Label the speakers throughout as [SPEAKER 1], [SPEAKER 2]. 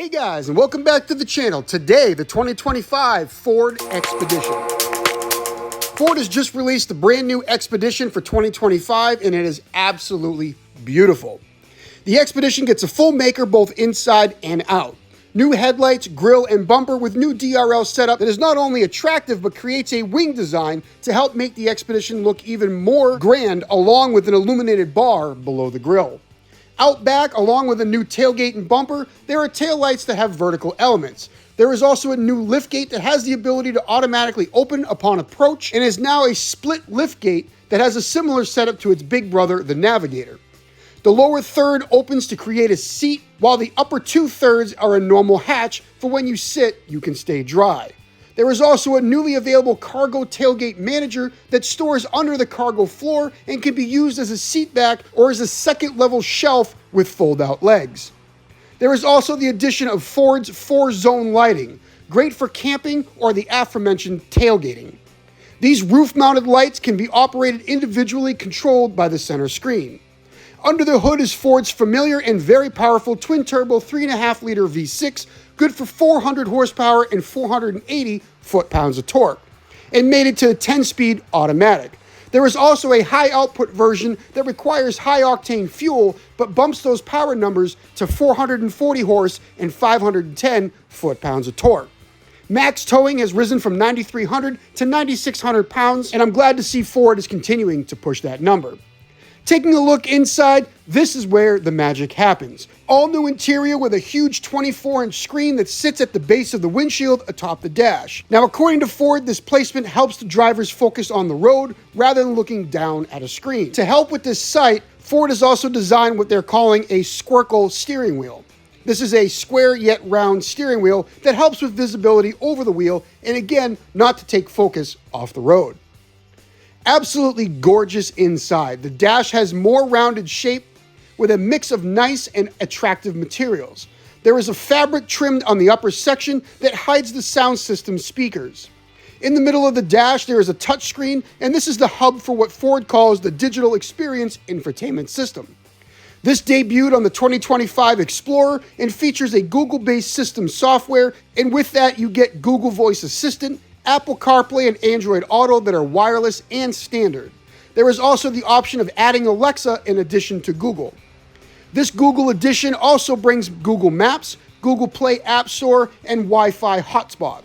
[SPEAKER 1] Hey guys, and welcome back to the channel. Today, the 2025 Ford Expedition. Ford has just released the brand new Expedition for 2025, and it is absolutely beautiful. The Expedition gets a full maker both inside and out. New headlights, grille, and bumper with new DRL setup that is not only attractive but creates a wing design to help make the Expedition look even more grand, along with an illuminated bar below the grille. Out back, along with a new tailgate and bumper, there are taillights that have vertical elements. There is also a new liftgate that has the ability to automatically open upon approach and is now a split liftgate that has a similar setup to its big brother, the Navigator. The lower third opens to create a seat, while the upper 2/3 are a normal hatch for when you sit, you can stay dry. There is also a newly available cargo tailgate manager that stores under the cargo floor and can be used as a seat back or as a second level shelf with fold out legs. There is also the addition of Ford's 4-zone lighting, great for camping or the aforementioned tailgating. These roof mounted lights can be operated individually, controlled by the center screen. Under the hood is Ford's familiar and very powerful twin-turbo 3.5-liter V6, good for 400 horsepower and 480 foot-pounds of torque, and mated to a 10-speed automatic. There is also a high-output version that requires high-octane fuel, but bumps those power numbers to 440 horse and 510 foot-pounds of torque. Max towing has risen from 9,300 to 9,600 pounds, and I'm glad to see Ford is continuing to push that number. Taking a look inside, this is where the magic happens. All new interior with a huge 24-inch screen that sits at the base of the windshield atop the dash. Now, according to Ford, this placement helps the drivers focus on the road rather than looking down at a screen. To help with this sight, Ford has also designed what they're calling a squircle steering wheel. This is a square yet round steering wheel that helps with visibility over the wheel and, again, not to take focus off the road. Absolutely gorgeous inside. The dash has more rounded shape with a mix of nice and attractive materials. There is a fabric trimmed on the upper section that hides the sound system speakers. In the middle of the dash, there is a touchscreen, and this is the hub for what Ford calls the Digital Experience Infotainment System. This debuted on the 2025 Explorer and features a Google-based system software, and with that you get Google Voice Assistant, Apple CarPlay, and Android Auto that are wireless and standard. There is also the option of adding Alexa in addition to Google. This Google edition also brings Google Maps, Google Play App Store, and Wi-Fi hotspot.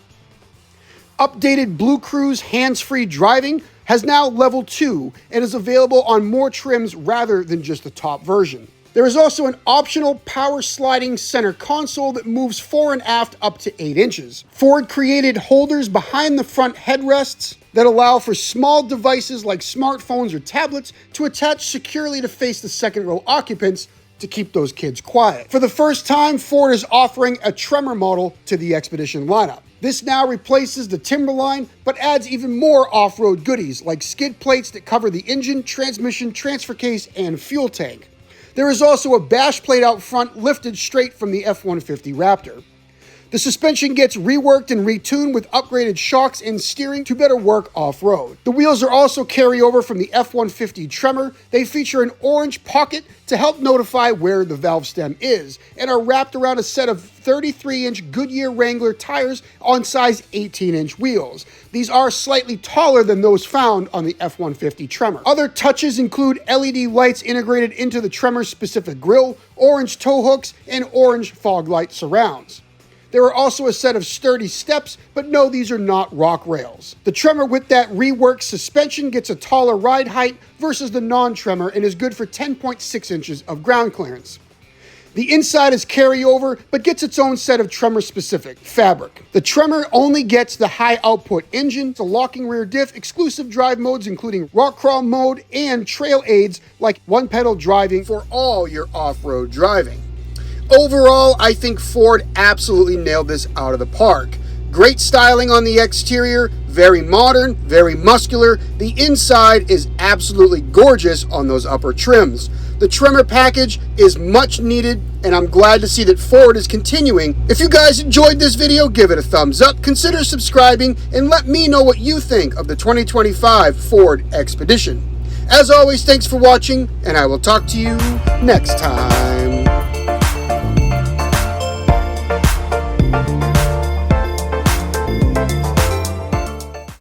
[SPEAKER 1] Updated Blue Cruise hands-free driving has now level 2 and is available on more trims rather than just the top version. There is also an optional power sliding center console that moves fore and aft up to 8 inches. Ford created holders behind the front headrests that allow for small devices like smartphones or tablets to attach securely to face the second row occupants to keep those kids quiet. For the first time, Ford is offering a Tremor model to the Expedition lineup. This now replaces the Timberline, but adds even more off-road goodies like skid plates that cover the engine, transmission, transfer case, and fuel tank. There is also a bash plate out front lifted straight from the F-150 Raptor. The suspension gets reworked and retuned with upgraded shocks and steering to better work off-road. The wheels are also carryover from the F-150 Tremor. They feature an orange pocket to help notify where the valve stem is, and are wrapped around a set of 33-inch Goodyear Wrangler tires on size 18-inch wheels. These are slightly taller than those found on the F-150 Tremor. Other touches include LED lights integrated into the Tremor-specific grille, orange tow hooks, and orange fog light surrounds. There are also a set of sturdy steps, but no, these are not rock rails. The Tremor with that reworked suspension gets a taller ride height versus the non-Tremor and is good for 10.6 inches of ground clearance. The inside is carryover, but gets its own set of Tremor-specific fabric. The Tremor only gets the high-output engine, the locking rear diff, exclusive drive modes including rock crawl mode, and trail aids like one-pedal driving for all your off-road driving. Overall, I think Ford absolutely nailed this out of the park. Great styling on the exterior, very modern, very muscular. The inside is absolutely gorgeous on those upper trims. The Tremor package is much needed, and I'm glad to see that Ford is continuing. If you guys enjoyed this video, give it a thumbs up, consider subscribing, and let me know what you think of the 2025 Ford Expedition. As always, thanks for watching, and I will talk to you next time.